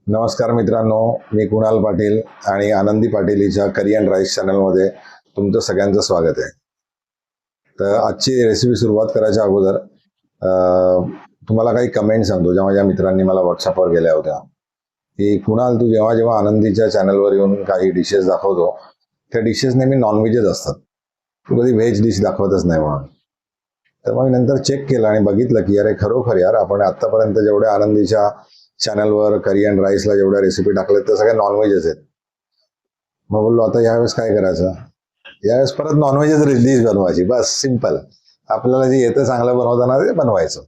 नमस्कार मित्रांनो, मी कुणाल पाटील आणि आनंदी पाटीलीच्या करी अँड राईस चॅनलमध्ये तुमचं सगळ्यांचं स्वागत आहे. तर आजची रेसिपी सुरुवात करायच्या अगोदर तुम्हाला काही कमेंट सांगतो, ज्या माझ्या मित्रांनी मला व्हॉट्सअपवर गेल्या होत्या की कुणाल, तू जेव्हा जेव्हा आनंदीच्या चॅनलवर येऊन काही डिशेस दाखवतो त्या डिशेस नेहमी नॉनव्हेजच असतात, तू कधी व्हेज डिश दाखवतच नाही म्हणून. तर मग नंतर चेक केलं आणि बघितलं की अरे खरोखर यार, आपण आत्तापर्यंत जेवढ्या आनंदीच्या चॅनलवर करी अँड राईसला जेवढ्या रेसिपी टाकल्यात त्या सगळ्या नॉनव्हेजच आहेत. मग बोललो आता यावेळेस काय करायचं, यावेळेस परत नॉनव्हेजच डिश बनवायची, बस सिम्पल. आपल्याला जे येतं चांगलं बनवताना ते बनवायचं.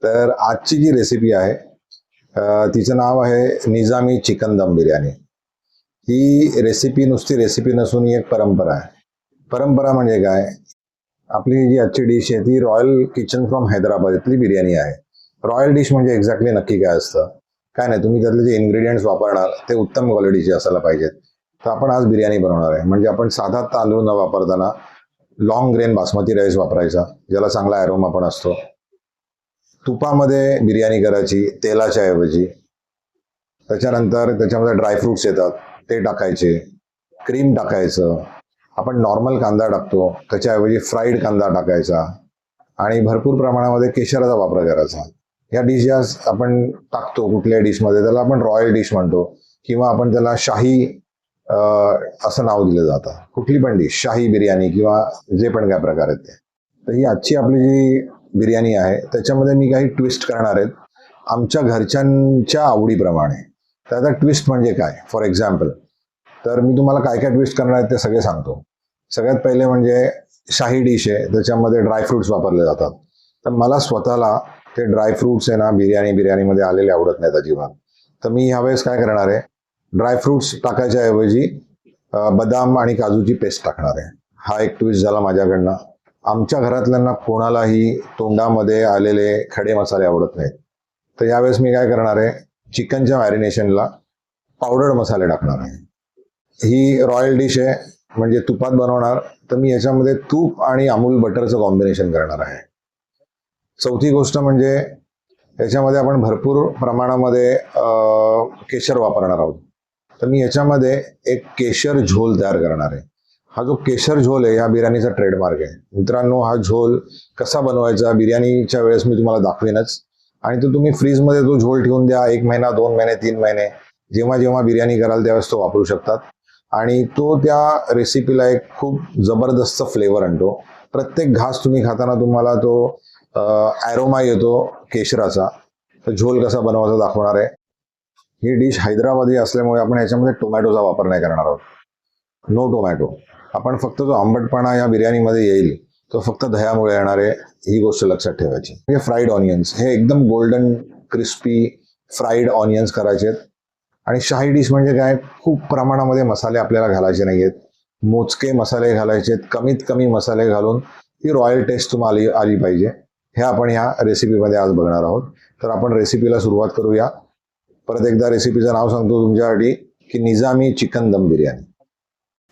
तर आजची जी रेसिपी आहे तिचं नाव आहे निजामी चिकन दम बिर्याणी. ही रेसिपी नुसती रेसिपी नसून ही एक परंपरा आहे. परंपरा म्हणजे काय, आपली जी आजची डिश आहे ती रॉयल किचन फ्रॉम हैदराबाद इथली बिर्याणी आहे. रॉयल डिश म्हणजे एक्झॅक्टली नक्की काय असतं, काय नाही, तुम्ही त्यातले जे इन्ग्रेडियंट्स वापरणार ते उत्तम क्वालिटीचे असायला पाहिजेत. तर आपण आज बिर्याणी बनवणार आहे, म्हणजे आपण साधा तांदूळ न वापरताना लॉंग ग्रेन बासमती राईस वापरायचा, ज्याला चांगला ॲरोमा पण असतो. तुपामध्ये बिर्याणी करायची तेलाच्या ऐवजी. त्याच्यानंतर त्याच्यामध्ये ड्रायफ्रुट्स येतात ते टाकायचे, क्रीम टाकायचं, आपण नॉर्मल कांदा टाकतो त्याच्याऐवजी फ्राईड कांदा टाकायचा आणि भरपूर प्रमाणामध्ये केशराचा वापर करायचा. या डिश ज्या आपण टाकतो कुठल्याही डिशमध्ये त्याला आपण रॉयल डिश म्हणतो, किंवा आपण त्याला शाही असं नाव दिलं जातं. कुठली पण डिश, शाही बिर्याणी किंवा जे पण काय प्रकार आहेत ते. तर ही आजची आपली जी बिर्याणी आहे त्याच्यामध्ये मी काही ट्विस्ट करणार आहेत आमच्या घरच्यांच्या आवडीप्रमाणे. तर आता ट्विस्ट म्हणजे काय, फॉर एक्झाम्पल, तर मी तुम्हाला काय काय ट्विस्ट करणार आहेत ते सगळे सांगतो. सगळ्यात पहिले म्हणजे शाही डिश आहे, त्याच्यामध्ये ड्रायफ्रुट्स वापरले जातात. तर मला स्वतःला ते ड्रायफ्रुट्स आहे ना बिर्याणीमध्ये आलेले आवडत नाहीत अजिबात. तर मी ह्यावेळेस काय करणार आहे, ड्रायफ्रुट्स टाकायच्या ऐवजी बदाम आणि काजूची पेस्ट टाकणार आहे. हा एक ट्विस्ट झाला माझ्याकडनं. आमच्या घरातल्यांना कोणालाही तोंडामध्ये आलेले खडे मसाले आवडत नाहीत. तर यावेळेस मी काय करणार आहे, चिकनच्या मॅरिनेशनला पावडर्ड मसाले टाकणार आहे. ही रॉयल डिश आहे म्हणजे तुपात बनवणार, तर मी याच्यामध्ये तूप आणि अमूल बटरचं कॉम्बिनेशन करणार आहे. चौथी गोष्ट म्हणजे याच्यामध्ये आपण भरपूर प्रमाणामध्ये केशर वापरणार आहोत. तर मी याच्यामध्ये एक केशर झोल तयार करणार आहे. हा जो केशर झोल आहे या बिर्याणीचा ट्रेडमार्क आहे मित्रांनो. हा झोल कसा बनवायचा बिर्याणीच्या वेळेस मी तुम्हाला दाखवेनच, आणि तो तुम्ही फ्रीजमध्ये तो झोल ठेवून द्या, 1 महिना 2 महिने 3 महिने, जेव्हा जेव्हा बिर्याणी कराल त्यावेळेस तो वापरू शकतात. आणि तो त्या रेसिपीला एक खूप जबरदस्त फ्लेवर आणतो. प्रत्येक घास तुम्ही खाताना तुम्हाला तो ॲरोमा येतो केशराचा. तर झोल कसा बनवायचा दाखवणार आहे. ही डिश हैदराबादी असल्यामुळे आपण याच्यामध्ये टोमॅटोचा वापर नाही करणार आहोत, नो टोमॅटो. आपण फक्त जो आंबटपणा या बिर्याणीमध्ये येईल तो फक्त दह्यामुळे येणार आहे, ही गोष्ट लक्षात ठेवायची. हे फ्राईड ऑनियन्स, हे एकदम गोल्डन क्रिस्पी फ्राईड ऑनियन्स करायचे आहेत. आणि शाही डिश म्हणजे काय, खूप प्रमाणामध्ये मसाले आपल्याला घालायचे नाही आहेत, मोजके मसाले घालायचे आहेत, कमीत कमी मसाले घालून ती रॉयल टेस्ट तुम्हाला आली पाहिजे. हे आपण ह्या रेसिपीमध्ये आज बघणार आहोत. तर आपण रेसिपीला सुरुवात करूया. परत एकदा रेसिपीचं नाव सांगतो तुमच्यासाठी की निजामी चिकन दम बिर्याणी.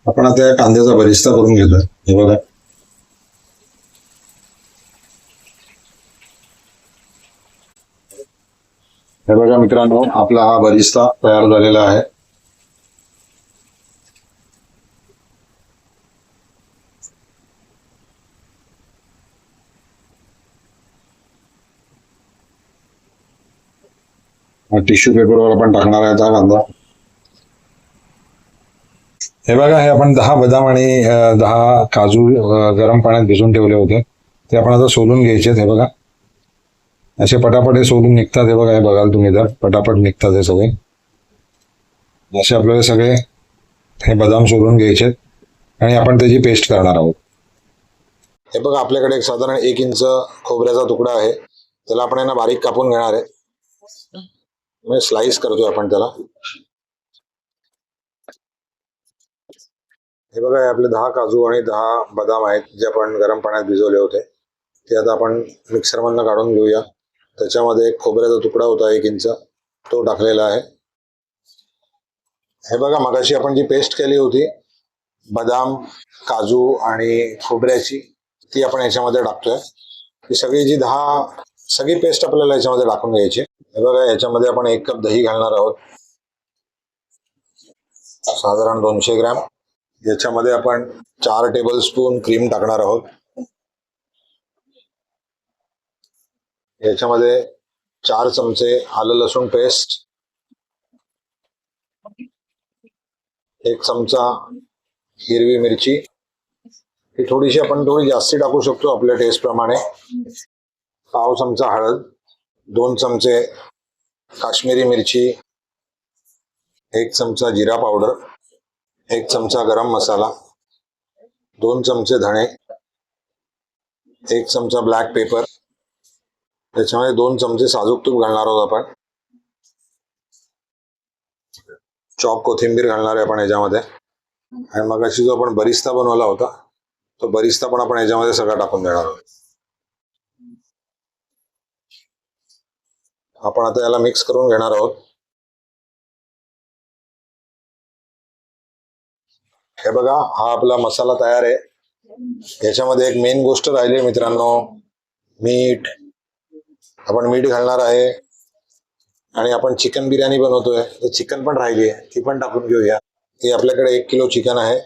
आपण आता या कांद्याचा बरिस्ता करून घेतोय. हे बघा, हे बघा मित्रांनो, आपला हा बरिस्ता तयार झालेला आहे. टिश्यू पेपरवर आपण टाकणार आहे हा कांदा. हे बघा, हे आपण 10 बदाम आणि 10 काजू गरम पाण्यात भिजून ठेवले होते, ते आपण आता सोलून घ्यायचे. हे बघा, असे पटापट हे सोलून निघतात. हे बघा, हे बघाल तुम्ही तर पटापट निघतात हे सगळे. असे आपल्याला सगळे हे बदाम सोलून घ्यायचे आणि आपण त्याची पेस्ट करणार आहोत. हे बघा, आपल्याकडे एक साधारण 1 इंच खोबऱ्याचा तुकडा आहे, त्याला आपण यांना बारीक कापून घेणार आहे. म्हणजे स्लाइस करतोय आपण त्याला. हे बघा, हे आपले 10 काजू आणि 10 बदाम आहेत जे आपण गरम पाण्यात भिजवले होते, ते आता आपण मिक्सरमधनं काढून घेऊया. त्याच्यामध्ये एक खोबऱ्याचा तुकडा होता 1 इंच, तो टाकलेला आहे. हे बघा, मगाशी आपण जी पेस्ट केली होती बदाम, काजू आणि खोबऱ्याची, ती आपण याच्यामध्ये टाकतोय. ही सगळी जी सगळी पेस्ट आपल्याला याच्यामध्ये टाकून घ्यायची. हे बघा, याच्यामध्ये आपण 1 कप दही घालणार आहोत. साधारण 200 ग्रॅम. याच्यामध्ये आपण 4 टेबलस्पून क्रीम टाकणार आहोत. याच्यामध्ये 4 चमचे आलं लसूण पेस्ट, 1 चमचा हिरवी मिरची, ही थोडीशी आपण थोडी जास्ती टाकू शकतो आपल्या टेस्ट प्रमाणे. पाव चमचा हळद, 2 चमचे काश्मीरी मिरची, 1 चमचा जिरा पावडर, 1 चमचा गरम मसाला, 2 चमचे धणे, 1 चमचा ब्लॅक पेपर. त्याच्यामध्ये 2 चमचे साजूक तूप घालणार आहोत आपण. चॉप कोथिंबीर घालणार आहे आपण याच्यामध्ये. आणि मग अशी जो आपण बरिस्ता बनवला होता तो बरिस्ता पण आपण याच्यामध्ये सगळा टाकून देणार आहोत. आपण आता याला मिक्स करून घेणार आहोत. हे बघा, हा आपला मसाला तयार आहे. याच्यामध्ये एक मेन गोष्ट राहिली मित्रांनो, मीठ. आपण मीठ घालणार आहे. आणि आपण चिकन बिर्याणी बनवतोय तर चिकन पण राहिली आहे, ती पण टाकून घेऊया. हे आपल्याकडे 1 किलो चिकन आहे.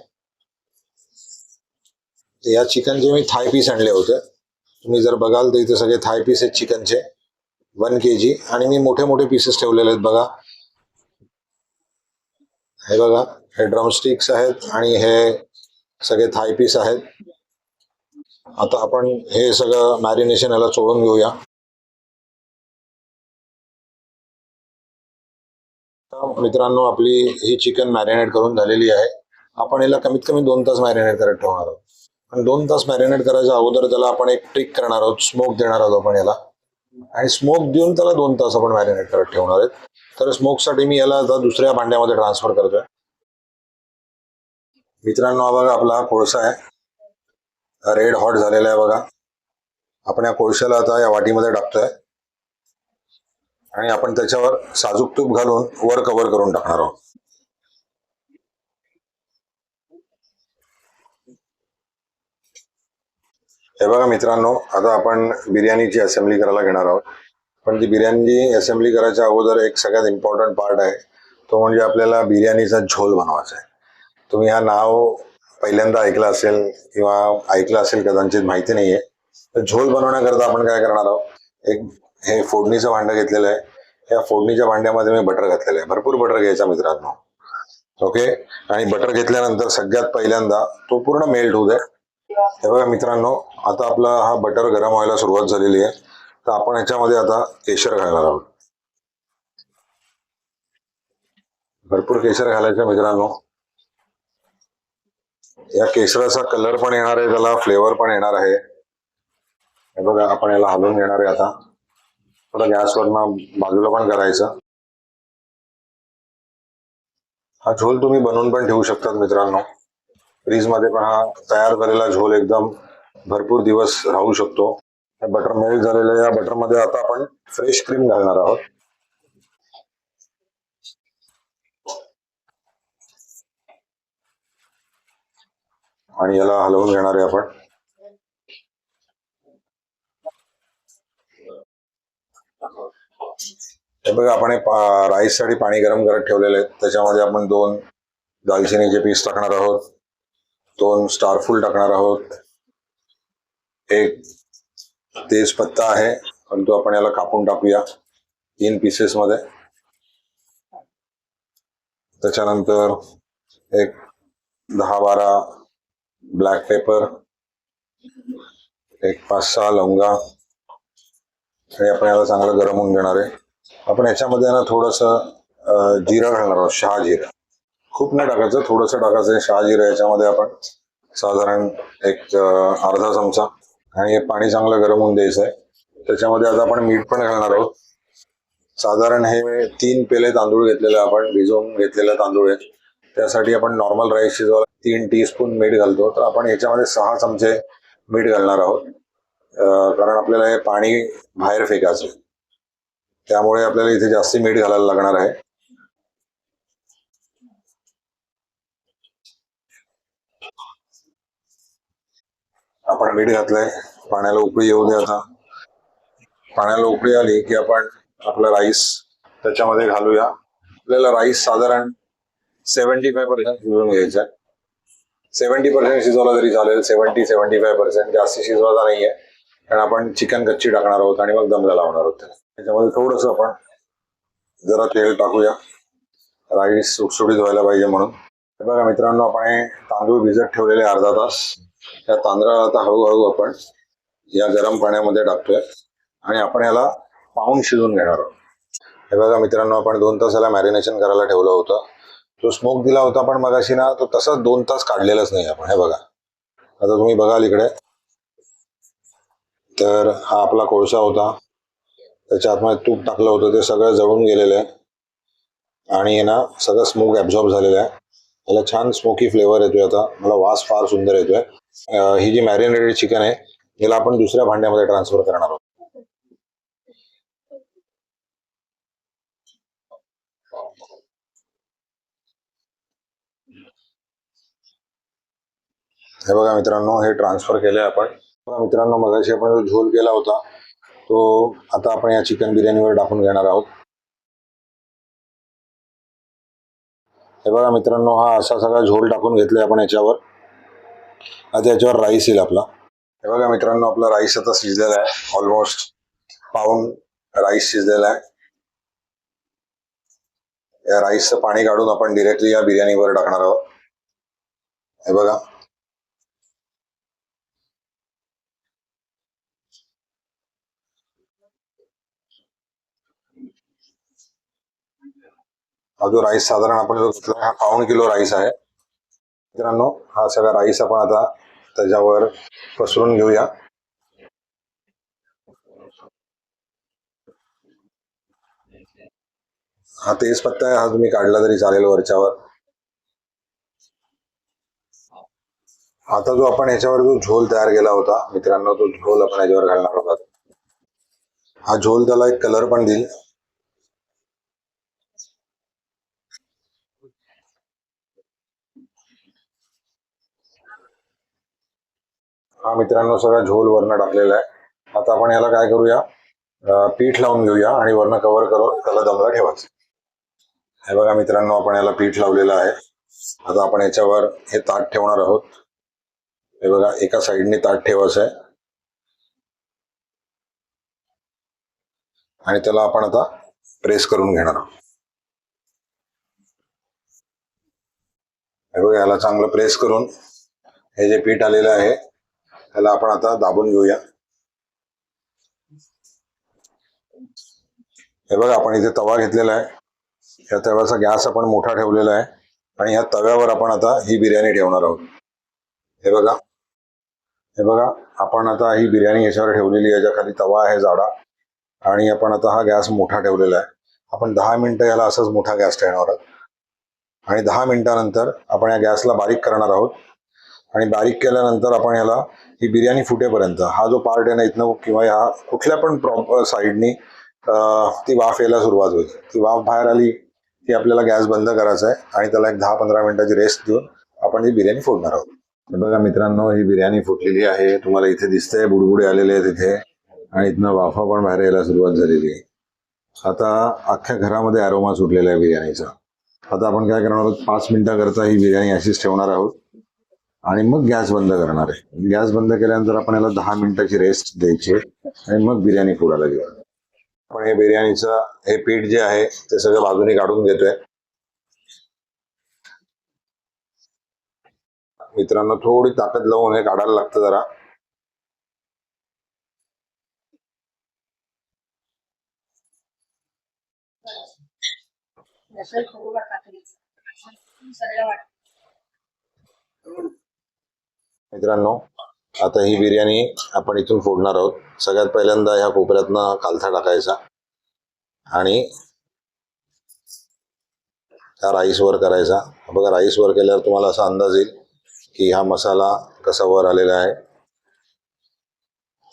या चिकनचे मी थाय पीस आणले होते. तुम्ही जर बघाल तर इथे सगळे थाय पीस आहेत चिकनचे, 1 kg. आणि मी मोठे मोठे पीसेस ठेवलेले आहेत बघा. हे बघा, हे ड्रमस्टिक्स आहेत आणि हे सगळे थाय पीस आहेत. आता आपण हे सगळं मॅरिनेशन याला चोळून घेऊया. मित्रांनो, आपली ही चिकन मॅरिनेट करून झालेली आहे. आपण याला कमीत कमी 2 तास मॅरिनेट करत ठेवणार आहोत. आणि 2 तास मॅरिनेट करायच्या अगोदर त्याला आपण एक ट्रिक करणार आहोत, स्मोक देणार आहोत आपण याला. आणि स्मोक देऊन त्याला 2 तास आपण मॅरिनेट करत ठेवणार आहेत. तर स्मोकसाठी मी याला आता दुसऱ्या भांड्यामध्ये ट्रान्सफर करतोय. मित्रांनो, हा बघा आपला कोळसा आहे, रेड हॉट झालेला आहे बघा. आपण या कोळशाला आता या वाटीमध्ये टाकतोय आणि आपण त्याच्यावर साजूक तूप घालून वर कव्हर करून टाकणार आहोत. हे बघा मित्रांनो, आता आपण बिर्याणीची असेंब्ली करायला घेणार आहोत. पण ती बिर्याणी असेंब्ली करायच्या अगोदर एक सगळ्यात इम्पॉर्टंट पार्ट आहे, तो म्हणजे आपल्याला बिर्याणीचा झोल बनवायचा आहे. तुम्ही हा नाव पहिल्यांदा ऐकलं असेल किंवा ऐकलं असेल, कदाचित माहिती नाहीये. तर झोल बनवण्याकरता आपण काय करणार आहोत, एक हे फोडणीचं भांडं घेतलेलं आहे. या फोडणीच्या भांड्यामध्ये मी बटर घातलेलं आहे. भरपूर बटर घ्यायचा मित्रांनो, ओके. आणि बटर घेतल्यानंतर सगळ्यात पहिल्यांदा तो पूर्ण मेल्ट होऊ दे. हे बघा मित्रांनो, आता आपला हा बटर गरम व्हायला सुरुवात झालेली आहे. तर आपण ह्याच्यामध्ये आता केशर घालणार आहोत. भरपूर केशर घालायचं मित्रांनो. या केशराचा कलर पण येणार आहे, त्याला फ्लेवर पण येणार आहे. हे बघा, आपण याला हलवून घेणार आहे आता. थोडं गॅसवरनं बाजूला पण करायचं. हा झोल तुम्ही बनवून पण ठेवू शकतात मित्रांनो. फ्रीजमध्ये पण हा तयार झालेला झोल एकदम भरपूर दिवस राहू शकतो. बटर मेल्ट झालेलं, या बटरमध्ये आता आपण फ्रेश क्रीम घालणार आहोत. आणि याला हलवून घेणार आहे आपण. हे बघा, आपण राईस साठी पाणी गरम करत ठेवलेले आहेत. त्याच्यामध्ये आपण 2 दालचिनीचे पीस टाकणार आहोत, 2 स्टारफूल टाकणार आहोत, 1 तेजपत्ता आहे, परंतु आपण याला कापून टाकूया 3 पीसेस मध्ये. त्याच्यानंतर एक 10-12 ब्लॅक पेपर, एक 5-6 लवंगा. आणि आपण याला चांगलं गरम होऊन घेणार आहे. आपण याच्यामध्ये ना थोडंसं जिरं घालणार आहोत, शहाजिरं. खूप नाही टाकायचं, थोडंसं टाकायचं आहे शहाजिरं याच्यामध्ये. आपण साधारण एक अर्धा चमचा. आणि हे पाणी चांगलं गरम होऊन द्यायचं आहे. त्याच्यामध्ये आता आपण मीठ पण घालणार आहोत. साधारण हे 3 पेले तांदूळ घेतलेले, आपण भिजवून घेतलेले तांदूळ आहेत. त्यासाठी आपण नॉर्मल राईस शिजवायला 3 टीस्पून मीठ घालतो, तर आपण याच्यामध्ये 6 चमचे मीठ घालणार आहोत. कारण आपल्याला हे पाणी बाहेर फेकायचं, त्यामुळे आपल्याला इथे जास्ती मीठ घालायला लागणार आहे. आपण मीठ घातलंय, पाण्याला उकळी येऊ दे आता. पाण्याला उकळी आली की आपण आपला राईस त्याच्यामध्ये घालूया. आपल्याला राईस साधारण 75% शिजवून घ्यायचा. 70% शिजवला तरी चालेल. 70-75% जास्त शिजवायचा नाहीये, कारण आपण चिकन कच्ची टाकणार आहोत आणि मग दमला लावणार आहोत. त्याच्यामध्ये थोडस आपण जरा तेल टाकूया, राईस सुटसुटीत व्हायला पाहिजे म्हणून. बघा मित्रांनो, आपण हे तांदूळ भिजत ठेवलेले अर्धा तास, त्या तांदळाला आता हळूहळू आपण या गरम पाण्यामध्ये टाकतोय आणि आपण याला पाहून शिजून घेणार आहोत. हे बघा मित्रांनो, आपण 2 तास याला मॅरिनेशन करायला ठेवलं होतं. जो स्मोक दिला होता आपण मगाशी ना, तो तसाच 2 तास काढलेलाच नाही आपण. हे बघा, आता तुम्ही बघाल इकडे, तर हा आपला कोळसा होता, त्याच्या आतमध्ये तूप टाकलं होतं, ते सगळं जळून गेलेलं आहे आणि हे ना सगळं स्मोक ॲब्झॉर्ब झालेलं आहे. याला छान स्मोकी फ्लेवर येतोय. आता मला वास फार सुंदर येतोय. ही जी मॅरिनेटेड चिकन आहे याला आपण दुसऱ्या भांड्यामध्ये ट्रान्सफर करणार आहोत. हे बघा मित्रांनो, हे ट्रान्सफर केलंय आपण. बघा मित्रांनो, मगाशी आपण जो झोल केला होता तो आता आपण या चिकन बिर्याणीवर टाकून घेणार आहोत. हे बघा मित्रांनो, हा असा सगळा झोल टाकून घेतलाय आपण याच्यावर. आता याच्यावर राईस येईल आपला. हे बघा मित्रांनो, आपला राईस आता शिजलेला आहे. ऑलमोस्ट पाऊण राईस शिजलेला आहे. या राईसचं पाणी काढून आपण डिरेक्टली या बिर्याणीवर टाकणार आहोत. हे बघा, हा जो राईस साधारण आपण जो घेतला हा 1.5 किलो राईस आहे. मित्रांनो, हा सगळा राईस आपण आता त्याच्यावर पसरून घेऊया. हा तेजपत्ता आहे, हा तुम्ही काढला तरी चालेल वरच्यावर. आता जो आपण याच्यावर जो झोल तयार केला होता मित्रांनो, तो झोल आपण याच्यावर घालणार आहोत. हा झोल त्याला एक कलर पण देईल. हा मित्रांनो, सगळा झोल वरनं टाकलेला आहे. आता आपण याला काय करूया, पीठ लावून घेऊया आणि वरनं कव्हर करून त्याला दमला ठेवायचं. हे बघा मित्रांनो, आपण याला पीठ लावलेलं आहे. आता आपण याच्यावर हे ताट ठेवणार आहोत. हे बघा, एका साईडने ताट ठेवायचं आहे आणि त्याला आपण आता प्रेस करून घेणार आहोत. हे बघा, याला चांगलं प्रेस करून हे जे पीठ आलेलं आहे त्याला आपण आता दाबून घेऊया. हे बघा, आपण इथे तवा घेतलेला आहे. या तव्याचा गॅस आपण मोठा ठेवलेला आहे आणि या तव्यावर आपण आता ही बिर्याणी ठेवणार आहोत. हे बघा, हे बघा, आपण आता ही बिर्याणी याच्यावर ठेवलेली आहे. याच्या खाली तवा आहे जाडा आणि आपण आता हा गॅस मोठा ठेवलेला आहे. आपण 10 मिनिटं याला असंच मोठा गॅस ठेवणार आहोत आणि 10 मिनिटानंतर आपण या गॅसला बारीक करणार आहोत आणि बारीक केल्यानंतर आपण याला ही बिर्याणी फुटेपर्यंत हा जो पार्ट आहे ना इथनं किंवा ह्या कुठल्या पण साईडनी ती वाफ यायला सुरुवात होईल. ती वाफ बाहेर आली की आपल्याला गॅस बंद करायचा आहे आणि त्याला एक 10-15 मिनिटाची रेस्ट देऊन आपण ही बिर्याणी फोडणार आहोत. बघा मित्रांनो, ही बिर्याणी फुटलेली आहे. तुम्हाला इथे दिसतंय बुडबुडे आलेले आहेत इथे आणि इथनं वाफा पण बाहेर यायला सुरुवात झालेली आहे. आता अख्ख्या घरामध्ये अरोमा सुटलेला आहे बिर्याणीचा. आता आपण काय करणार आहोत, 5 मिनिटाकरता ही बिर्याणी अशीच ठेवणार आहोत आणि मग गॅस बंद करणार आहे. गॅस बंद केल्यानंतर आपण याला 10 मिनिटाची रेस्ट द्यायची आणि मग बिर्याणी फोडायला घेऊ. आपण हे बिर्याणीचं हे पीठ जे आहे ते सगळं बाजूने काढून घेतोय. मित्रांनो, थोडी ताकद लावून हे काढायला लागतं जरा. मित्रांनो, आता ही बिर्याणी आपण इथून फोडणार आहोत. सगळ्यात पहिल्यांदा ह्या कोपऱ्यातनं कालथा टाकायचा आणि हा राईस वर करायचा. बघा, राईस वर केल्यावर तुम्हाला असा अंदाज येईल की हा मसाला कसा वर आलेला आहे.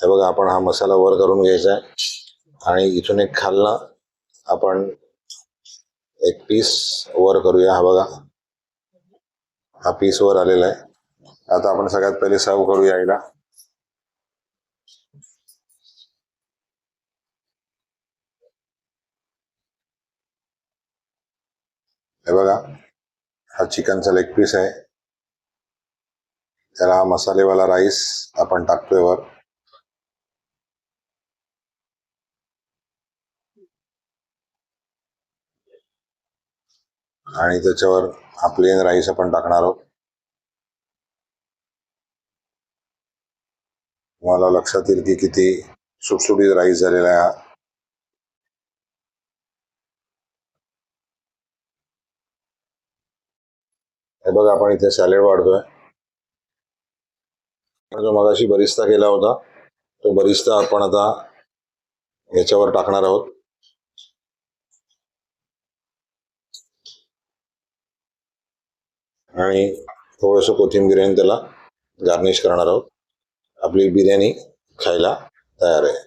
हे बघा, आपण हा मसाला वर करून घ्यायचा आहे आणि इथून एक खालनं आपण एक पीस वर करूया. हा बघा, हा पीस वर आलेला आहे. आता आपण सगळ्यात पहिले सर्व करूया याला. हे बघा, हा चिकनचा लेग पीस आहे, त्याला हा मसालेवाला राईस आपण टाकतोय वर. आणि त्याच्यावर हा प्लेन राईस आपण टाकणार आहोत. तुम्हाला लक्षात येईल की किती सुटसुटीत राईस झालेला आहे हा. हे बघा, आपण इथे सॅलेड वाढतोय. जो मगाशी बरिस्ता केला होता तो बरिस्ता आपण आता याच्यावर टाकणार आहोत. आणि थोडंसं कोथिंबीर त्याला गार्निश करणार आहोत. आपली बिर्याणी खायला तयार आहे.